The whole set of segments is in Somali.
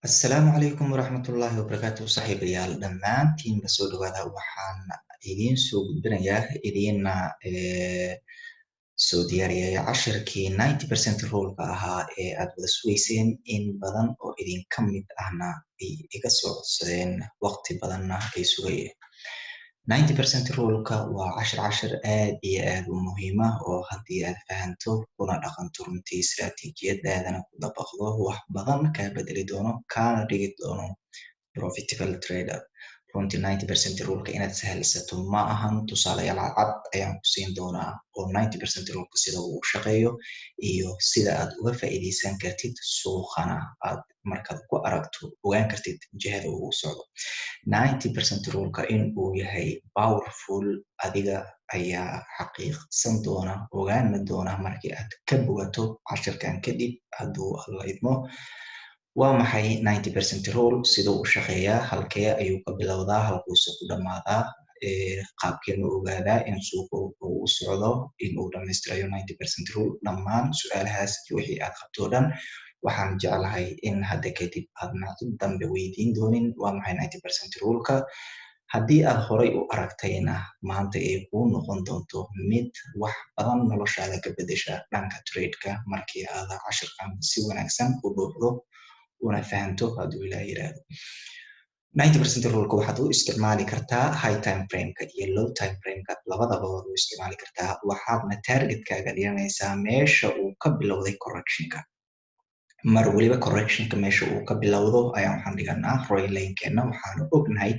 Asalaamu calaykum waraxmatullaahi wabarakaatuh saaxiibayaal dhammaantiinba soo dhawaada waxaan idiin soo gudbinayaa idiina soo diyaariyay cashirkii 90% ruleka ahaa ee aad wada sugayseen in badan oo idinka mid ahna ay iga soo codsadeen waqti badanna ay sugayeen 90% ruleka waa cashir aad iyo aad u muhiim ah oo haddii aad fahanto kuna dhaqanto runtii istiraatiijiyadaadana ku dabaqdo wax badan kaa bedeli doono kaana dhigi doono profitable trader runtii 90% ruleka inaad sahlisato ma ahan tusaalayaal cad ayaan ku siin doonaa oo 90% ruleka sida uu u shaqeeyo iyo sida aad uga faa'iidaysan kartid suuqana aad markaad ku aragto ogaan kartid jihada uu u socdo 90% ruleka in uu yahay powerful adiga ayaa xaqiiqsan doona ogaana doona markii aad ka bogato cashirkan kadib hadduu alla idmo waa maxay 90% rule siduu u shaqeeyaa halkee ayuu ka bilowdaa halkuuse ku dhammaadaa qaabkeenu ogaadaa in suuqa uu u socdo in uu dhammaystirayo 90% rule dhammaan su-aalahaas wixii aad qabto dhan waxaan jeclahay in hadda kadib aadna cid dambe weydiin doonin waa maxay 90% ruleka haddii aad horay u aragtayna maanta ay kuu noqon doonto mid wax badan noloshaada ka bedesha dhanka tradeka markii aad cashirkan si wanaagsan u dhuuxdo una fahanto hadduu ilaa yiraahdo 90% ruleka waxaad u isticmaali kartaa high time frameka iyo low time frameka labadaba waad u isticmaali kartaa waxaadna targetkaaga dhiganaysaa meesha uu ka bilowday correctionka mar waliba correctionka meesha uu ka bilowdo ayaan waxaan dhiganaa roylaynkeena waxaanu ognahay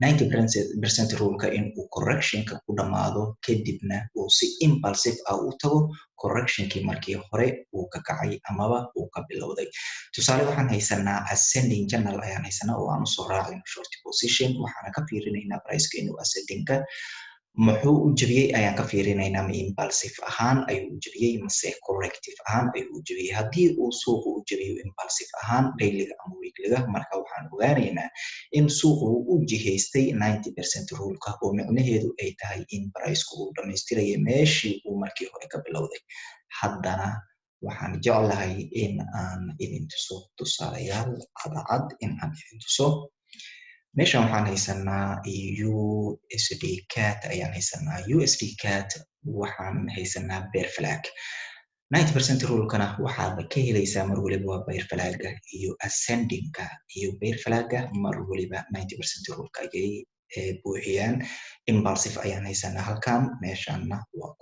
90% ruleka in uu correctionka ku dhammaado kadibna uu si impulsive ah u tago correctionkii markii hore uu ka kacay amaba uu ka bilowday tusaale waxaan haysanaa ascending channel ayaan haysanaa oo aan usoo raacayno short position waxaana ka fiirinaynaa priceka inuu ascendingka muxuu u jabiyey ayaan ka fiirinaynaa ma impulsive ahaan ayuu u jabiyey mase corrective ahaan ayuu u jabiyey haddii uu suuqu u jabiyo impulsive ahaan dayliga ama weekliga marka waxaan ogaanaynaa in suuqu u jihaystay 90% ruleka oo micnaheedu ay tahay in priceku uu dhammaystiraya meeshii uu markii hore ka bilowday haddana waxaan jeclahay in aan idin tuso tusaalayaal cadcad in aan idin tuso meeshan waxaan haysanaa USD cat ayaan haysanaa USD cat waxaan haysanaa bear flag 90% rulekana waxaad ka helaysaa mar waliba waa bear flagga iyo ascendingka iyo bear flagga mar waliba 90% ruleka ayay buuxiyaan impulsive ayaan haysanaa halkan meeshanna waa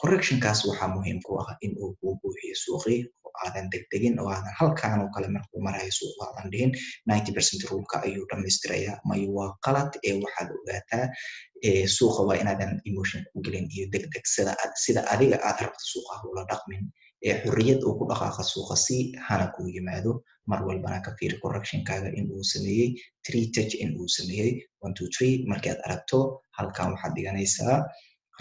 correctionkaas waxaa muhiim ku ah in uu kuu buuxiyo suuqii oo aadan degdegin oo aadan halkan oo kale markuu marayo suuq aadan dhihin 90% ruleka ayuu dhammaystirayaa mayo waa qalad ee waxaad ogaataa suuqa waa inaadan emotion ku gelin iyo degdeg sida adiga aad rabto suuqa ula dhaqmin ee xorriyad uu ku dhaqaaqa suuqa si hana kuu yimaado mar walbana ka fiiri correctionkaaga in uu sameeyey 3 touch in uu sameeyey 1 2 3 markii aad aragto halkan waxaad dhiganaysaa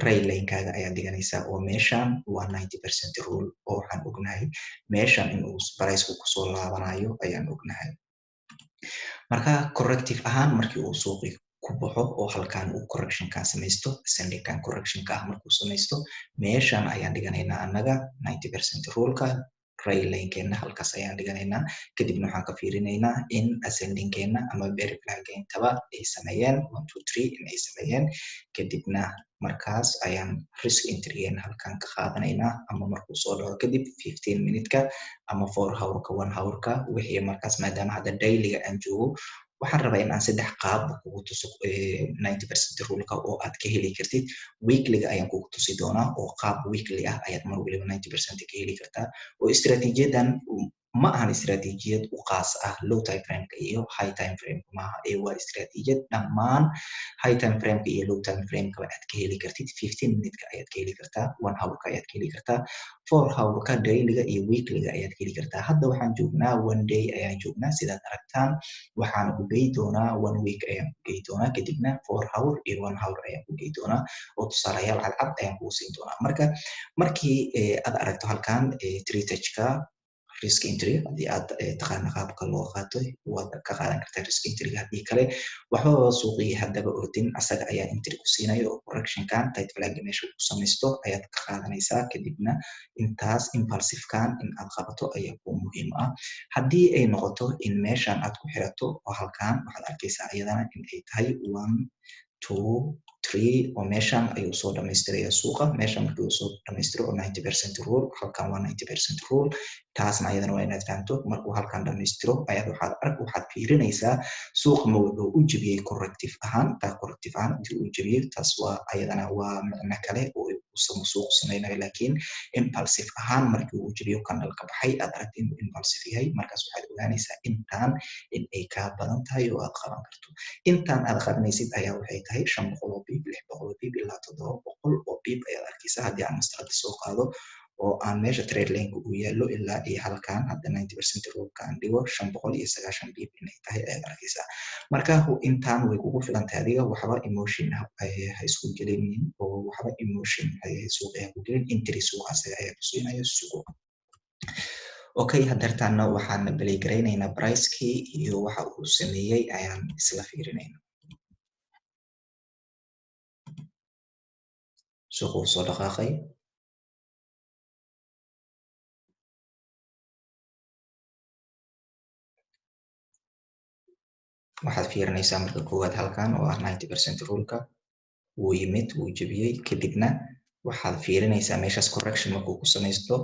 raylaynkaaga ayaad dhiganaysaa oo meeshan waa 90% rule oo waxaan ognahay meeshan in uu priceku kusoo laabanayo ayaan ognahay marka corrective ahaan markii uu suuqi ku baxo oo halkan uu correctionkan samaysto ascendingkan correctionka ah markuu samaysto meeshan ayaan dhiganaynaa annaga 90% ruleka raylaynkeena halkaas ayaan dhiganaynaa kadibna waxaan ka fiirinaynaa in ascendingkeena ama bear flagga intaba ay sameeyeen 1 2 3 in ay sameeyeen kadibna markaas ayaan risk entrygeena halkan ka qaadanaynaa ama markuu soo dhaco kadib 15 minutka ama 4 hourka 1 hourka wixii markaas maadaama hadda dayliga aan joogo waxaan rabaa in aan saddex qaab kugu tuso 90% ruleka oo aad ka heli kartid weekliga ayaan kugu tusi doonaa oo qaab weekly ah ayaad mar waliba 90% ka heli kartaa oo istiraatiijiyadan ma ahan istiraatiijiyad u qaas ah low time frameka iyo high time frameka maaha ee waa istiraatiijiyad dhammaan high time frameka iyo low time frameka aad ka heli kartid 15 minutka ayaad ka heli kartaa 1 hourka ayaad ka heli kartaa 4 hourka dayliga iyo weekliga ayaad ka heli kartaa hadda waxaan joognaa 1 day ayaan joognaa sidaad aragtaan waxaan ku geyi doonaa 1 week ayaan ku geyi doonaa kadibna 4 hour iyo 1 hour ayaan ku geyi doonaa oo tusaalayaal cadcad ayaan kugu siin doonaa marka markii aad aragto halkan 3 touchka risk entry haddii aad taqaana qaabka loo qaato waad ka qaadan kartaa risk entryga haddii kale waxba suuqii haddaba ordin asaga ayaa entry ku siinayo oo correctionkan tight flag meesha ku samaysto ayaad ka qaadanaysaa kadibna intaas impulsivekan in aad qabato ayaa ku muhiim ah haddii ay noqoto in meeshan aad ku xirato oo halkan waxaad arkaysaa iyadana in ay tahay 1 2 3 oo meeshan ayuu soo dhamaystiraya suuqa meeshan markii uu soo dhamaystiro oo 90% rule halkan waa 90% rule taasna ayadana waa inaad fahamto markuu halkan dhamaystiro ayaad waxaad fiirinaysaa suuqa ma wuxuu u jebiyey corrective ahaan intii uu jebiyey taas waa ayadana waa micno kale oo suuqu samaynayo laakiin impulsive ahaan markii uu jebiyo candle ka baxay aad aragtay inuu impulsive yahay markaas waxaad ogaanaysaa intaan in ay kaa badan tahay oo aad qaban karto intaan aad qabanaysid ayaa waxay tahay 500 oo bib 600 oo bib ilaa 700 oo bib ayaad arkaysaa haddii aan mastrada soo qaado oo aan meesha trade lane uu yaallo ilaa iyo halkan hadda 90% roolka aan dhigo 590 bib inay tahay ayaad arkaysaa marka intaan way kugu filan tahay adiga waxba emotion ha isku gelinin oo waxba emotion suuqa ha ku gelin entry suuqaas ayaa ku siinaya suuqa okay hadartaana waxaan balay garaynaynaa pricekii iyo waxa uu sameeyey ayaan isla fiirinaynaa suuqa uu soo dhaqaaqay waxaad fiirinaysaa marka koowaad halkan oo ah 90% ruleka wuu yimid wuu jebiyey kadibna waxaad fiirinaysaa meeshaas correction markuu ku samaysto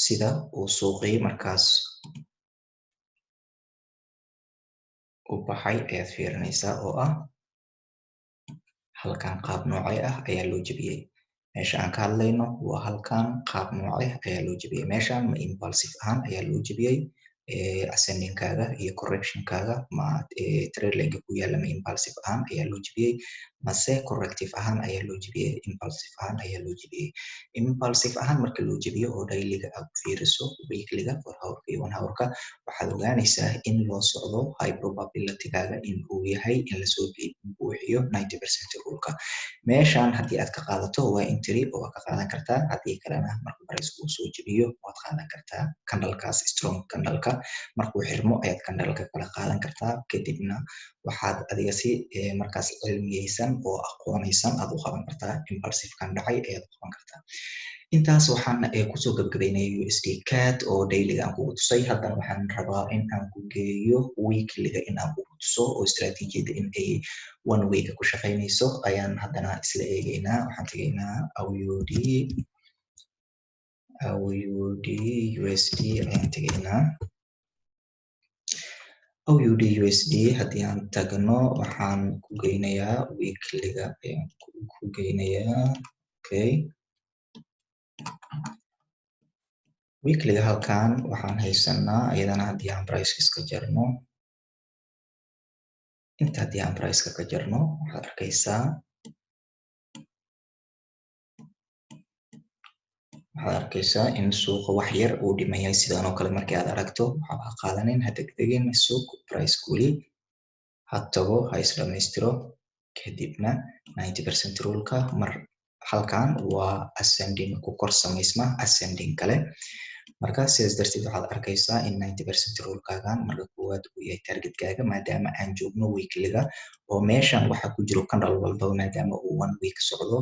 sida uu suuqii markaas u baxay ayaad fiirinaysaa oo ah halkan qaab noocay ah ayaa loo jebiyey meesha aan ka hadlayno waa halkan qaab noocay ayaa loo jebiyey meeshan ma impulsive ahaan ayaa loo jebiyey ascendingkaaga iyo correctionkaaga ma trade lane ku yaala ma impulsive ahaan ayaa loo jebiyey mase corrective ahaan ayaa loo jebiyey impulsive ahaan ayaa loo jebiyey impulsive ahaan marka loo jebiyo oo dailyga aad ku fiiriso weeklyga 4 hourka iyo 1 hourka waxaad ogaanaysaa in loo socdo high probabilitygaaga in uu yahay in lasoo buuxiyo 90% ruleka meeshan haddii aad ka qaadato waa entry oo waad ka qaadan kartaa haddii kalena marka price uu soo jebiyo waad qaadan kartaa candlekaas strong candleka markuu xirmo ayaad candleka kala qaadan kartaa kadibna waxaad adiga si markaas cilmiyeysan oo aqoonaysan aad u qaban kartaa impulsivekan dhacay ayaad qaban kartaa intaas waxaan kusoo gabagabeynaya USD CAD oo dailyga aan kugu tusay haddana waxaan rabaa in aan ku geeyo weeklyga in aan kugu tuso oo istaraatiijiyada in ay 1 week ku shaqaynayso ayaan haddana isla eegaynaa waxaan tegaynaa AUD USD ayaan tegaynaa AUD USD haddii aan tagno waxaan ku geynayaa weeklyga ayaan ku geynayaa okay weeklyga halkan waxaan haysanaa iyadana haddii aan prices ka jarno inta haddii aan priceka ka jarno waxaad arkaysaa in suuqa wax yar uu dhiman yahay sidaan oo kale markii aad aragto waxba ha qaadanin ha degdegin suuq price kuli ha tago ha isdhamaystiro kadibna 90% ruleka mar halkan waa ascending ku kor samaysma ascending kale marka sidaas darteed waxaad arkaysaa in 90% rulekaagan marka koowaad uu yahay targetkaaga maadaama aan joogno weeklyga oo meeshan waxa ku jiro candle walbaba maadaama uu 1 week socdo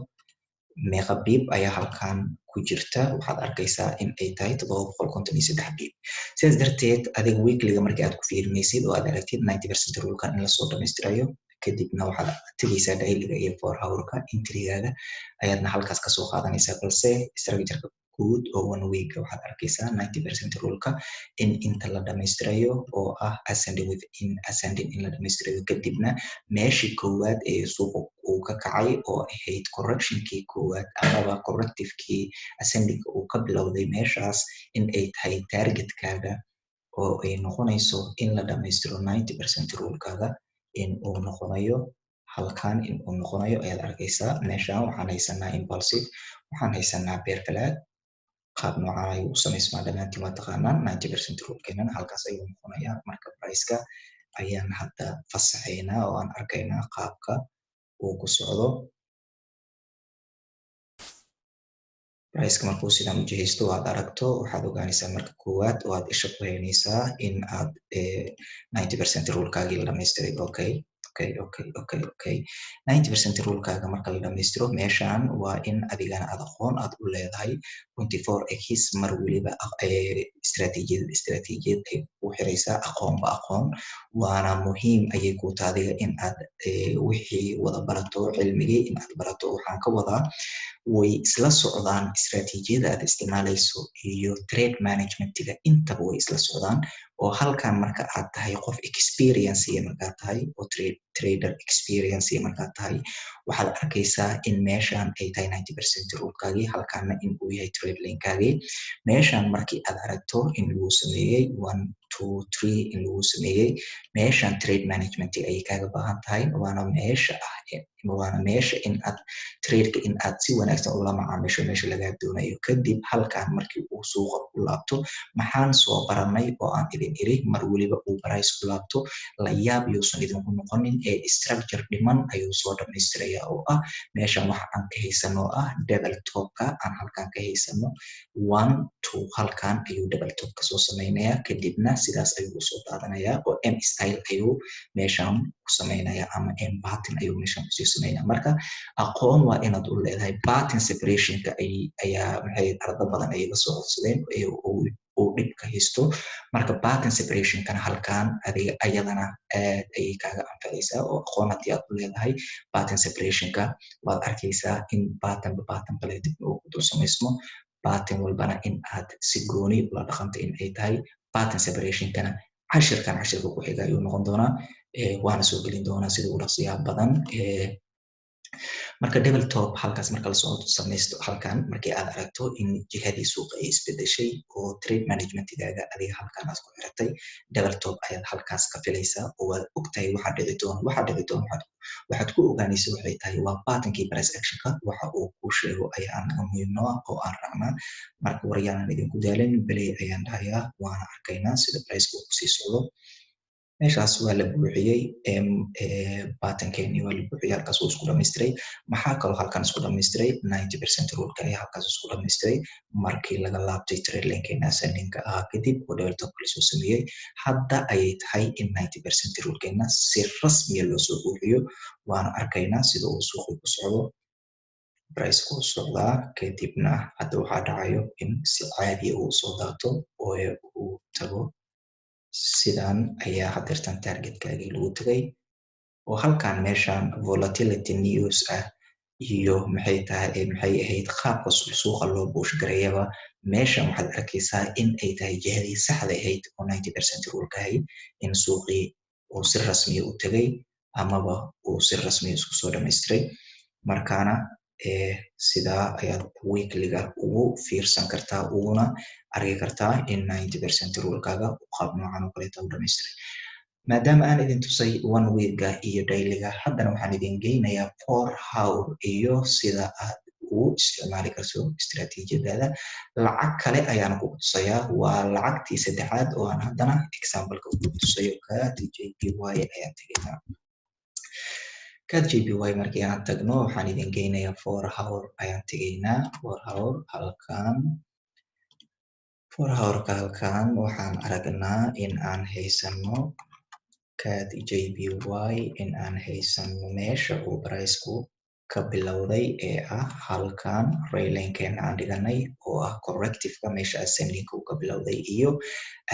meeqa bib ayaa halkan ku jirta waxaad arkaysaa in ay tahay 753 bib sidaas darteed adiga weeklyga markii aad ku fiirinaysid oo aad aragtid 90% ruleka in lasoo dhamaystirayo kadibna waxaad tegaysaa dailyga iyo 4 hourka entrygaaga ayaadna halkaas kasoo qaadanaysaa balse structureka guud oo 1 week waxaad arkaysaa 90% ruleka in inta la dhamaystirayo oo ah ascending in la dhamaystirayo kadibna meeshii koowaad ee suuqa uu ka kacay oo ahayd correctionkii koowaad amaba correctivekii ascendingka uu ka bilowday meeshaas in ay tahay targetkaaga oo ay noqonayso in la dhamaystiro 90% rulekaaga in uu noqonayo halkan in uu noqonayo ayaad arkaysaa meeshan waxaan haysanaa impulsive waxaan haysanaa bear flag qaab noocan ayuu u samaysmaa dhammaantiin waa taqaanaan 90% rulekeenan halkaas ayuu noqonayaa marka priceka ayaan hadda fasaxaynaa oo aan arkaynaa qaabka uu ku socdo price markuu sidan u jihaysto aad aragto waxaad ogaanaysaa marka koowaad oo aad isha ku haynaysaa in aad 90% rulekaagii la dhamaystiray. Okay 90% rulekaaga marka la dhamaystiro meeshan waa in adigana aad aqoon aad u leedahay 24x mar waliba istiraatiijiyad ay ku xiraysaa aqoonba aqoon waana muhiim ayay ku tahay adiga in aad wixii wada barato cilmigii in aad barato. Waxaan ka wadaa way isla socdaan istiraatiijiyada aad isticmaalayso iyo trade managementiga intaba way isla socdaan oo halkan marka aad tahay qof experience markaad tahay oo trader experience markaad tahay waxaad arkaysaa in meeshan ay tahay 90% rulekaagii halkaana in uu yahay trade linekaagii. meeshan markii aad aragto in lagu sameeyey 1 2 3 in lagu sameeyey meeshan trade management ayay kaaga baahan tahay waana meesha in aad tradeka in aad si wanaagsan ula macaamisho meesha lagaa doonayo. Kadib halkan markii uu suuqa ku laabto maxaan soo baranay oo aan idin iri mar waliba uu price ku laabto la yaab yuusan idinku noqonin ee structure dhiman ayuu soo dhamaystiraya oo ah meeshan waxa aan ka haysano ah double topka aan halkan ka haysano 1 2 halkan ayuu double top ka soo sameynaya kadibna sidaas ayuu soo daadanaya oo M style ayuu meeshan ku sameynaya ama M pattern ayuu meeshan ku sameynaya. Marka aqoon waa inaad u leedahay pattern separationka ayaa maxay arda badan ay la soo codsadeen oo dhibka haysto. Marka pattern separationkana halkan adiga ayadana aad ayay kaaga anfacaysaa oo aqoon haddii aad u leedahay pattern separationka waad arkaysaa in pattern kale dib uu ku dul samaysmo pattern walbana in aad si gooni ula dhaqanto in ay tahay pattern separationkana cashirka ku xiga ayuu noqon doonaa waana soo gelin doonaa sida ugu dhaqsiyaha badan. Marka double top halkaas marka la soo samaysto halkan markii aad aragto in jihadii suuqa ay isbedeshay oo trade managementigaaga adiga halkan aad ku xiratay double top ayaad halkaas ka filaysaa oo waad ogtahay waxa dhici doona waxaad ku ogaanaysaa waxay tahay waa pattern-kii price action-ka waxa uu ku sheego ayaa anaga muhiim noo ah oo aan raacnaa. Marka waryaanan idinku daalin belay ayaan dhahayaa waana arkaynaa sida price-ku uu kusii socdo. meeshaas waa la buuxiyey pattern-keeni waa la buuxiyey halkaas uu isku dhamaystiray. Maxaa kaloo halkan isku dhamaystiray 90% ruleka ayaa halkaas isku dhamaystiray markii laga laabtay trade linkeena ascending-ka ahaa kadib oo double top la soo sameeyey. Hadda ayay tahay in 90% rulekeena si rasmiya loo soo buuxiyo waana arkaynaa sida uu suuqu ku socdo price ku socdaa kadibna hadda waxaa dhacayo in si caadi uu soo daato oo uu tago sidan ayaa hadeertan targetkaagii lagu tagay oo halkan meeshan volatility news ah iyo maxay ahayd qaabka suuqa loo buush gareeyaba meeshan waxaad arkaysaa in ay tahay jihadii saxda ahayd oo 90% ruleka ahayd in suuqii uu si rasmiya u tagay amaba uu si rasmiya isku soo dhamaystiray. Markaana sidaa ayaad weekliga ugu fiirsan kartaa uguna arki kartaa in 90% rulekaaga qaab noocan oo kaleeta u dhamaystiray. maadaama aan idin tusay 1 weekga iyo dailyga haddana waxaan idin geynayaa 4 hour iyo sida aad ugu isticmaali karto istiraatiijiyadaada. lacag kale ayaan kugu tusayaa waa lacagtii saddexaad oo aan haddana example-ka kugu tusayo KDJPY ayaan tegaynaa. KDJPY markii aan tagno waxaan idin geynayaa 4 hour ayaan tegaynaa. 4 hour halkan 4 hourka halkan waxaan aragnaa in aan haysano KDJPY in aan haysano meesha uu price-ku ka bilowday ee ah halkan raylinkeena aan dhiganay oo ah corrective-ka meesha ascending-ka uu ka bilowday iyo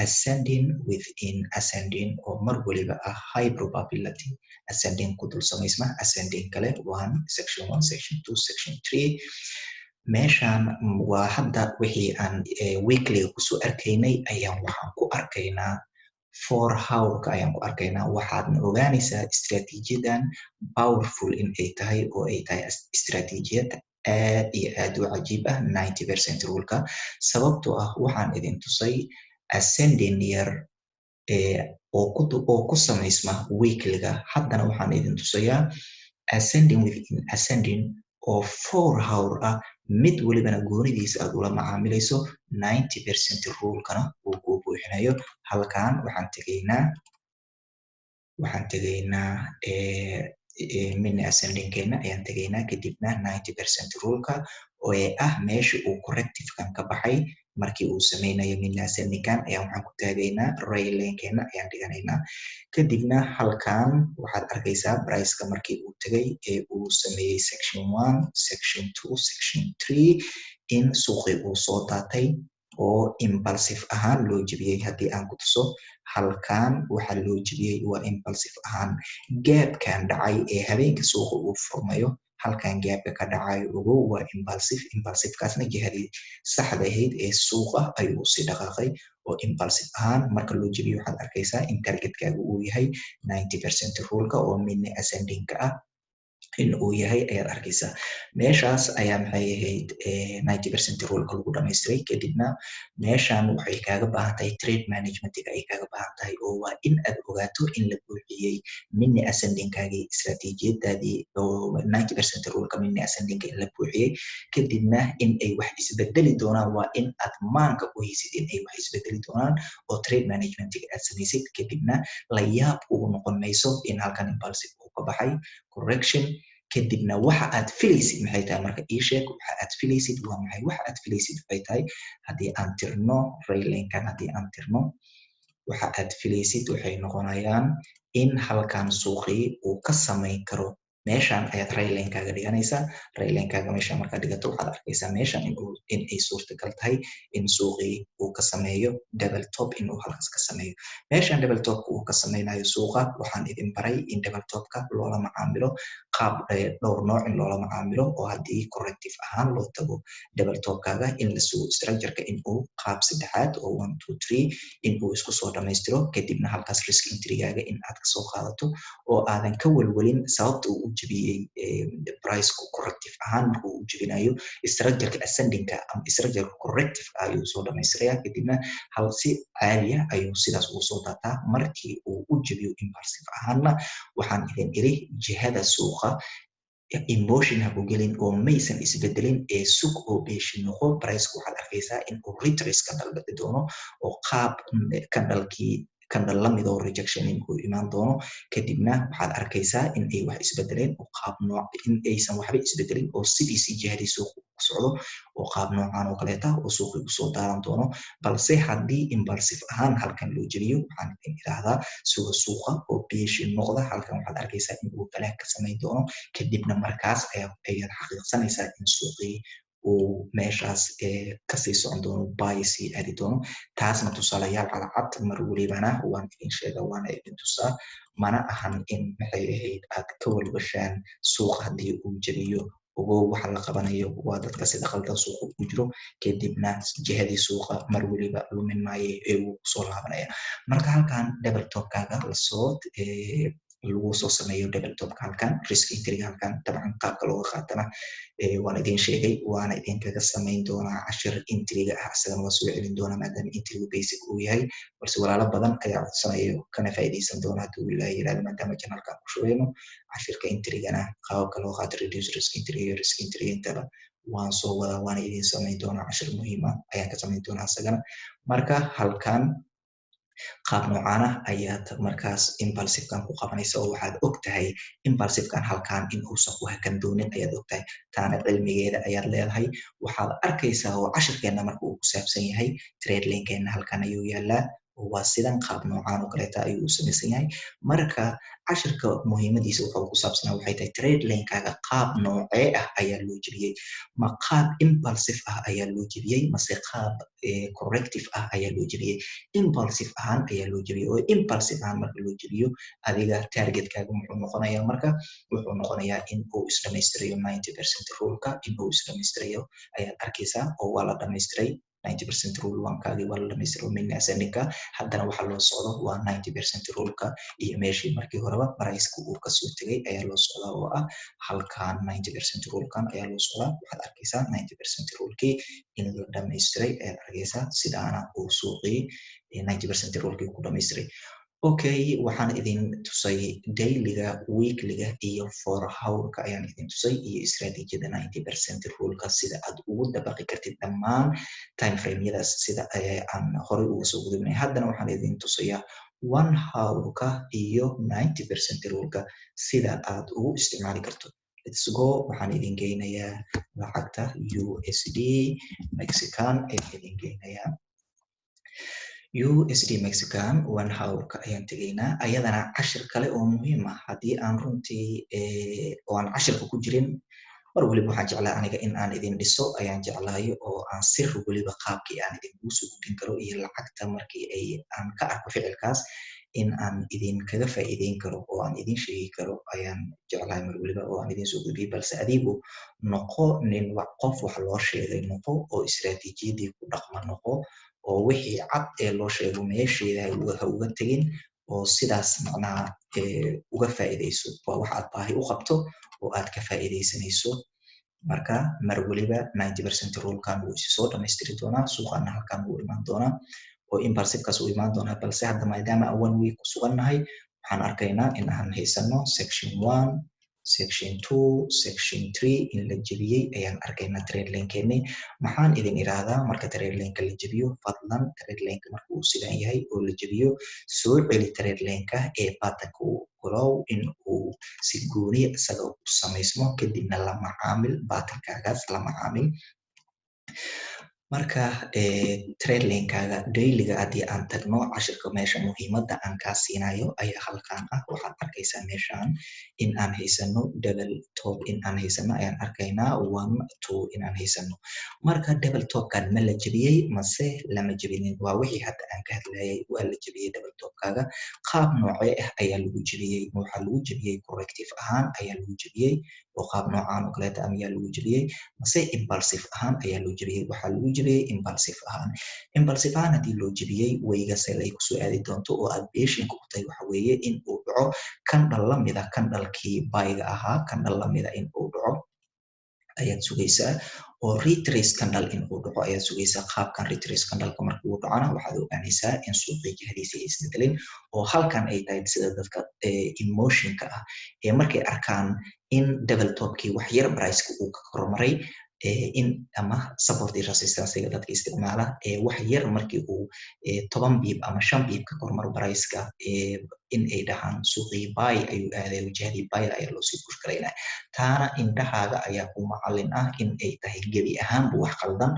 ascending within ascending oo mar waliba ah high probability ascending ku dul samaysma ascending kale 1 section 1 section 2 section 3 meeshan waa hadda wixii aan weekliga kusoo arkaynay ayaan waxaan ku arkaynaa 4 hourka ayaan ku arkaynaa. waxaadna ogaanaysaa istiraatiijiyadan powerful in ay tahay oo ay tahay istiraatiijiyad aad iyo aad u cajiib ah 90% ruleka sababtoo ah waxaan idin tusay ascending year oo ku samaysma weekliga haddana waxaan idin tusayaa ascending within ascending oo 4 hour ah mid walibana goonidiisa aad ula macaamilayso 90% rulekana uu ku buuxinayo. halkan waxaan tegaynaa mini ascendingkeena ayaan tegaynaa kadibna 90% ruleka oo ah meesha uu correctivekan ka baxay markii uu sameynayo mini ascendingkan ayaan waxaan ku taagaynaa raylinkeena ayaan dhiganaynaa kadibna halkan waxaad arkaysaa priceka markii uu tegay ee uu sameeyey section 1 section 2 section 3 in suuqii uu soo daatay oo impulsive ahaan loo jebiyey haddii aan ku tuso halkan waxaa loo jebiyey waa impulsive ahaan gaabkan dhacay ee habeenka suuqa uu furmayo halkan gaabka ka dhacayo ogow waa impulsivekaasna jihadii saxda ahayd ee suuqa ayuu si dhaqaaqay oo impulsive ahaan marka loo jebiyo waxaad arkaysaa in targetkaaga uu yahay 90% ruleka oo mini ascendingka ah in uu yahay ayaad arkaysaa meeshaas ayaa maxay ahayd 90% ruleka lagu dhamaystiray kadibna meeshan waxay kaaga baahan tahay trade managementiga ay kaaga baahan tahay oo waa in aad ogaato in la buuxiyey mini ascendingkaagii istaraatiijiyadaadii oo 90% ruleka mini ascendingka in la buuxiyey kadibna in ay wax isbedeli doonaan waa in aad maanka ku haysid in ay wax isbedeli doonaan oo trade managementiga aad samaysid kadibna la yaab ugu noqon mayso in halkan impulsive uu ka baxay correction kadibna waxa aad filaysid maxay tahay marka ii sheeg waxa aad filaysid waa maxay waxa aad filaysid waxay tahay haddii aan tirno raylinkan haddii aan tirno waxa aad filaysid waxay noqonayaan in halkan suuqii uu ka samayn karo meeshan ayaad raylinkaaga dhiganaysaa raylinkaaga meesha markaad dhigato waxaad arkaysaa meeshan in ay suurtagal tahay in suuqii uu ka sameeyo double top in uu halkaas ka sameeyo meeshan double topka uu ka sameynayo suuqa waxaan idin baray in double topka loola macaamilo qaab dhowr nooc in loola macaamilo oo haddii corrective ahaan loo tago double topkaaga in la sugo structureka in uu qaab saddexaad oo 1 2 3 in uu isku soo dhamaystiro kadibna halkaas risk entrygaaga in aad kasoo qaadato oo aadan ka walwalin sababta uu u jebiyey priceka corrective ahaan markuu u jebinayo structureka ascendingka ama structureka corrective ayuu soo dhamaystiraya kadibna hal si caadiya ayuu sidaas ugu soo daataa markii uu u jebiyo impulsive ahaanna waxaan idin iri jihada suuqa emotion ha ku gelin oo maysan isbedelin ee sug oo beeshin noqo priceka waxaad arkaysaa in uu retrace ka dalbadi doono oo qaab kandhal lamid oo rejection uu imaan doono kadibna waxaad arkaysaa in ay wax isbedeleen oo qaab nooc in aysan waxba isbedelin oo sidiisii jihadii suuqa ku socdo oo qaab noocan oo kaleeta oo suuqii usoo daaran doono balse haddii impulsive ahaan halkan loo jeliyo waxaan idin idhaahdaa suga suuqa oo beeshin noqda halkan waxaad arkaysaa in uu balaag ka samayn doono kadibna markaas ayaad xaqiiqsanaysaa in suuqii uu meeshaas kasii socon doono buy sii aadi doono taasna tusaalayaal calacad mar welibana waan idin sheega waana idin tusaa mana ahan in maxay ahayd aad ka walwashaan suuqa haddii uu jebiyo ogow waxa la qabanayo waa dadka sida khaldan suuqa ku jiro kadibna jihadii suuqa mar weliba lumin maayo ee uu kusoo laabanaya marka halkan double topkaaga lasoo lagu soo sameeyo double topka halkan risk entryga halkan dabcan qaabka looga qaatana waan idin sheegay waana idinkaga samayn doonaa cashir entryga ah isagana waa soo celin doonaa maadaama entrygu basic uu yahay balse walaalo badan ayaa codsanayo kana faa'iidaysan doona hadduu ilaahay yiraahdo maadaama janalka ku shubeyno cashirka entrygana qaabka loo qaato reduce risk entry iyo risk entry intaba waan soo wadaa waana idin samayn doonaa cashir muhiim ah ayaan ka samayn doonaa isagana marka halkan qaab noocan ah ayaad markaas impulsivekan ku qabanaysa oo waxaad og tahay impulsivekan halkan in uusan ku hakan doonin ayaad og tahay taana cilmigeeda ayaad leedahay waxaad arkaysaa oo cashirkeena marka uu ku saabsan yahay trade linkeena halkan ayuu yaalaa waa sidan qaab noocan oo kaleeta ayuu u samaysan yahay marka cashirka muhiimadiisa wuxuu ku saabsanaa waxay tahay trade linkaaga qaab noocee ah ayaa loo jebiyey ma qaab impulsive ah ayaa loo jebiyey mase qaab corrective ah ayaa loo jebiyey impulsive ahaan ayaa loo jebiyey oo impulsive ahaan marka loo jebiyo adiga targetkaaga muxuu noqonayaa marka wuxuu noqonayaa in uu isdhamaystirayo 90% ruleka in uu isdhamaystirayo ayaad arkaysaa oo waa la dhamaystiray 90% rule wankaagii waa la dhamaystiray mini ascendingka haddana waxa loo socdo waa 90% ruleka iyo meeshii markii horeba priceka uu kasoo tegay ayaa loo socdaa oo ah halkan 90% rulekan ayaa loo socdaa waxaad arkaysaa 90% rulekii in la dhamaystiray ayaad arkaysaa sidaana uu suuqii 90% rulekii ku dhamaystiray okay waxaan idin tusay dailyga weeklyga iyo for hourka ayaan idin tusay iyo istaraatiijiyada 90% ruleka sida aad ugu dabaqi kartid dhammaan time frameyadaas sida aan horey uga soo gudubnay haddana waxaan idin tusayaa one hour-ka iyo 90% rule-ka sida aad ugu isticmaali karto. Let's go. Waxaan idin geynayaa lacagta USD Mexican ayaan idin geynayaa. USD Mexican one hour-ka ayaan tegaynaa. Ayadana cashir kale oo muhiim ah haddii aan runtii oo aan cashirka ku jirin mar waliba waxaan jeclaa aniga in aan idin dhiso ayaan jeclaayo oo aan sir waliba qaabkii aan idinkugu soo gudbin karo iyo lacagta markii aan ka arko ficilkaas in aan idin kaga faa'iideyn karo oo aan idin sheegi karo ayaan jeclahay mar waliba oo aan idin soo gudbiyo. Balse adigu noqo nin qof wax loo sheegay noqo oo istiraatiijiyadii ku dhaqma noqo oo wixii cad ee loo sheego meesheeda ha uga tegin oo sidaas macnaha uga faa'iideyso. Waa wax aad baahi u qabto oo aad ka faa'iideysanayso. Marka mar waliba 90% rule-kan wuu isi soo dhammaystiri doonaa, suuqana halkan wuu imaan doonaa oo impulsive-kaas uu imaan doonaa. Balse hadda maadaama aan 1 week ku sugannahay waxaan arkaynaa in aan haysano section 1, section 2, section 3 in la jebiyey ayaan arkaynaa trade lane-keennii. Maxaan idin iraahdaa marka trade lane-ka la jebiyo fadlan trade lane-ka marka uu sidan yahay oo la jebiyo soo celi trade lane-ka ee pattern-ka uu golow in uu si gooni isaga u samaysmo kadibna la macaamil pattern-kaagaas la macaamil. Marka trade lane-kaaga daily-ga haddii aan tagno cashirka meesha muhiimadda aan kaa siinayo ayaa halkan ah. Waxaad arkaysaa meeshan in aan haysano double top in aan haysano ayaan arkaynaa 1 2 in aan haysano. Marka double top-kan ma la jebiyey mase lama jebinin waa wixii hadda aan ka hadlayay. Waa la jebiyey double top-kaaga qaab noocee ah ayaa lagu jebiyey. Waxaa lagu jebiyey corrective ahaan ayaa lagu jebiyey oo qaab noocaan oo kaleeta ayaa lagu jebiyey mase impulsive ahaan ayaa loo jebiyey. Waxaa lagu jebiyey impulsive ahaan. Impulsive ahaan haddii loo jebiyey wayga sel ay kusoo aadi doonto oo aad beeshinka u tahay waxa weeye in uu dhaco candle la mida candle-kii buy-ga ahaa candle la mida in uu dhaco ayaad sugaysaa oo retrace candle in uu dhaco ayaad sugaysaa. Qaabkan retrace candle-ka marka uu dhacona waxaad ogaanaysaa in suuqii jihadiisa ay isbedelin oo halkan ay tahay sida dadka emotion-ka ah ee markay arkaan in double top-kii wax yar price-ka uu ka kormaray in ama support iyo resistance-ga dadka isticmaala wax yar markii uu 10 biib ama 5 biib ka kormaro price-ka in ay dhahaan suuqii buy ayuu aaday wajahadii buy ayaa loo sii push garaynaa. Taana indhahaaga ayaa ku macallin ah in ay tahay gebi ahaanba wax qaldan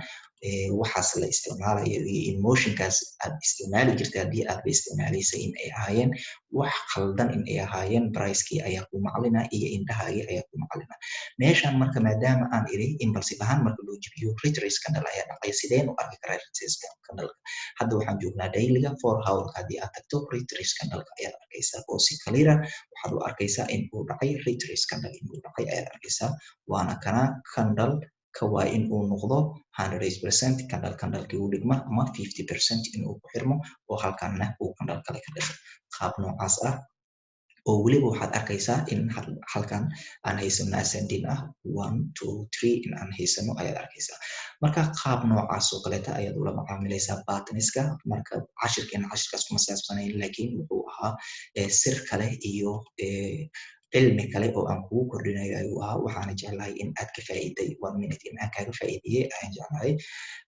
waxaas la isticmaalayo iyo emotion-kaas aad isticmaali jirtay haddii aad ba isticmaalaysay in ay ahaayeen wax qaldan in ay ahaayeen price-kii ayaa ku macallina iyo indhahaagii ayaa ku macallina. Meeshan marka maadaama aan iri impulsive ahaan marka loo jebiyo retrace candle ayaa dhacay. Sideen u arki karaa retrace candle-ka? Hadda waxaan joognaa daily-ga 4 hour-ka haddii aad tagto retrace candle-ka ayaad arkaysaa oo si clear ah waxaad u arkaysaa in uu dhacay retrace candle in uu dhacay ayaad arkaysaa. Waana kana candle ka waa in uu noqdo 100% candle-kii uu dhigma ama 50% in uu ku xirmo oo halkanna uu candle kale ka dhasho. Qaab noocaas ah oo waliba waxaad arkaysaa in halkan aan haysano ascending ah 1 2 3 in aan haysano ayaad arkaysaa. Marka qaab noocaas oo kaleeta ayaad ula macaamilaysaa pattern-iska. Marka cashirkaas kuma saabsanayn laakiin wuxuu ahaa sir kale iyo cilmi kale oo aan kugu kordhinayo ayuu ahaa. Waxaana jeclahay in aad ka faa'iiday 1 minute in aan kaaga faa'iideeyey ayaan jeclahay.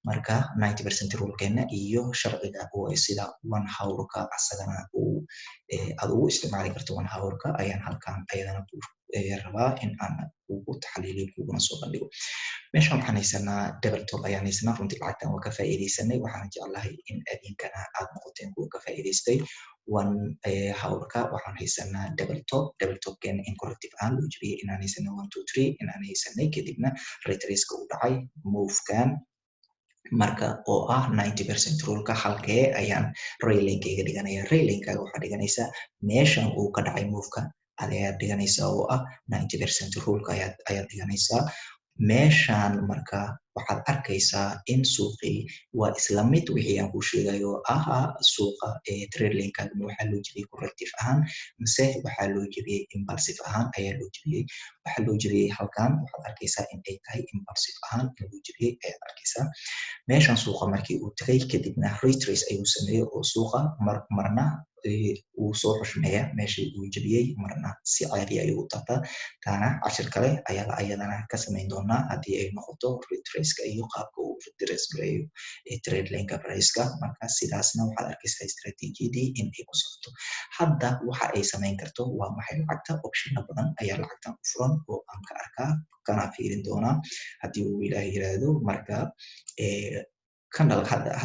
Marka 90% rule-keena iyo sharciga oo sida 1 hour-ka asagana uu aad ugu isticmaali karto 1 hour-ka ayaan halkan ayadana ku rabaa in aan kugu taxliiliyo kuguna soo bandhigo. Meeshan waxaan haysanaa double top ayaan haysanaa runtii lacagtan waa ka faa'iideysanay. waxaan jeclahay in idinkana aad noqoteen kuwa ka faa'iideystay 1 hour-ka. Waxaan haysanaa double top-keena in corrective ahaan loo jebiyey inaan haysanay 1 2 3 inaan haysanay kadibna retrace-ka uu dhacay move-kan marka oo ah 90% rule-ka halkee ayaan rail-lane-kayga dhiganaya. Rail-lane-kaaga waxaad dhiganaysaa meeshan uu ka dhacay move-ka ayaad dhiganaysaa oo ah 90% rule-ka ayaad dhiganaysaa. Meeshan marka waxaad arkaysaa in suuqii waa isla mid wixii aan kuu sheegayo oo ah suuqa trade lane-kaaga waxaa loo jebiyey corrective ahaan mise waxaa loo jebiyey impulsive ahaan ayaa loo jebiyey. Waxaa loo jebiyey halkan waxaad arkaysaa in ay tahay impulsive ahaan in loo jebiyey ayaad arkaysaa. Meeshan suuqa markii uu tagay kadibna retrace ayuu sameeyey oo suuqa marna uu soo xushmeeya meeshii uu jebiyey marna si caadi ayuu u taabtaa. Taana cashir kale ayaa ayadana ka samayn doonaa haddii ay noqoto retrace price-ka iyo qaabka uu address gareeyo trade lane-ka price-ka. Marka sidaasna waxaad arkaysaa istiraatiijiyadii in ay ku socoto. Hadda waxa ay samayn karto waa maxay? Lacagta option badan ayaa lacagtan u furan oo aan ka arkaa kana fiirin doonaa haddii uu Ilaahay yiraahdo. Marka candle hadda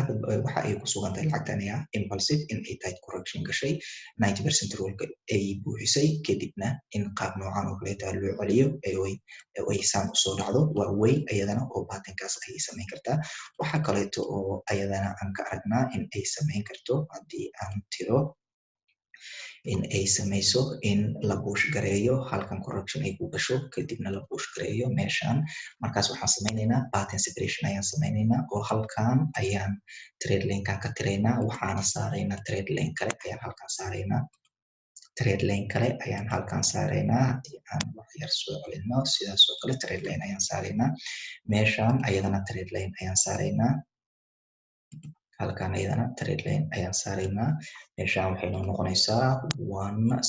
waxa ay ku sugan tahay lacagtan impulsive in ay tight correction gashay 90% rule ay buuxisay, kadibna in qaab noocan oo kaleeta loo celiyo ay saan usoo dhacdo waa way ayadana oo patternkaas ay samayn kartaa. Waxa kaleeto oo ayadana aan ka aragnaa in ay samayn karto haddii aan tiro in ay samayso in la push gareeyo halkan correction ay ku gasho kadibna la push gareeyo meeshan. Markaas waxaan samaynaynaa pattern separation ayaan samaynaynaa oo halkan ayaan trade lane-kan ka tiraynaa, waxaana saaraynaa trade lane kale ayaan halkan saaraynaa. Trade lane kale ayaan halkan saaraynaa. Haddii aan wax yar soo celino sidaas oo kale trade lane ayaan saaraynaa. Meeshan ayadana trade lane ayaan saaraynaa. Halkan ayadana trade lane ayaan saaraynaa. Meeshan waxay noo noqonaysaa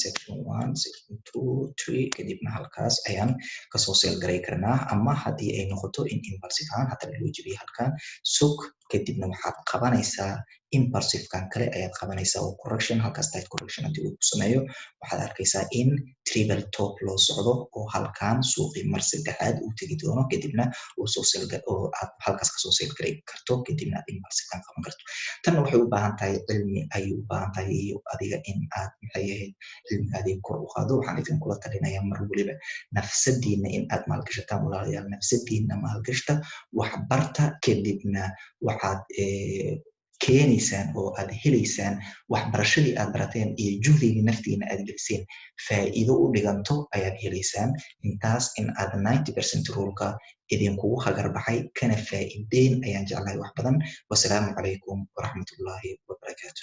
section 1 section 2 3 kadibna halkaas ayaan kasoo sell garay karnaa, ama haddii ay noqoto in impulsive ahaan hadda loo jebiyo halkan sug kadibna waxaad qabanaysaa impulsive kan kale ayaad qabanaysaa oo correction halkaas tight correction haddii uu ku sameeyo waxaad arkaysaa in triple top loo socdo oo halkan suuqii mar saddexaad uu tegi doono kadibna uu soo sell oo aad halkaas kasoo sell garay karto kadibna aad impulsive kan qaban karto. Tanna waxay u baahan tahay cilmi ayay u baahan tahay iyo adiga in aad maxay ahayd cilmigaadii kor u qaado. Waxaan idinkula talinayaa mar waliba nafsadiina in aad maalgashataan walaalayaal. Nafsadiina maalgashta, wax barta, kadibna waxaad keenaysaan oo aad helaysaan waxbarashadii aad barateen iyo juhdigii naftiina aad geliseen faa'iido u dhiganto ayaad helaysaan. Intaas in aad 90% ruleka idinkugu hagar baxay kana faa'iideen ayaan jeclahay wax badan. Wasalaamu calaykum waraxmatullaahi wabarakaatu.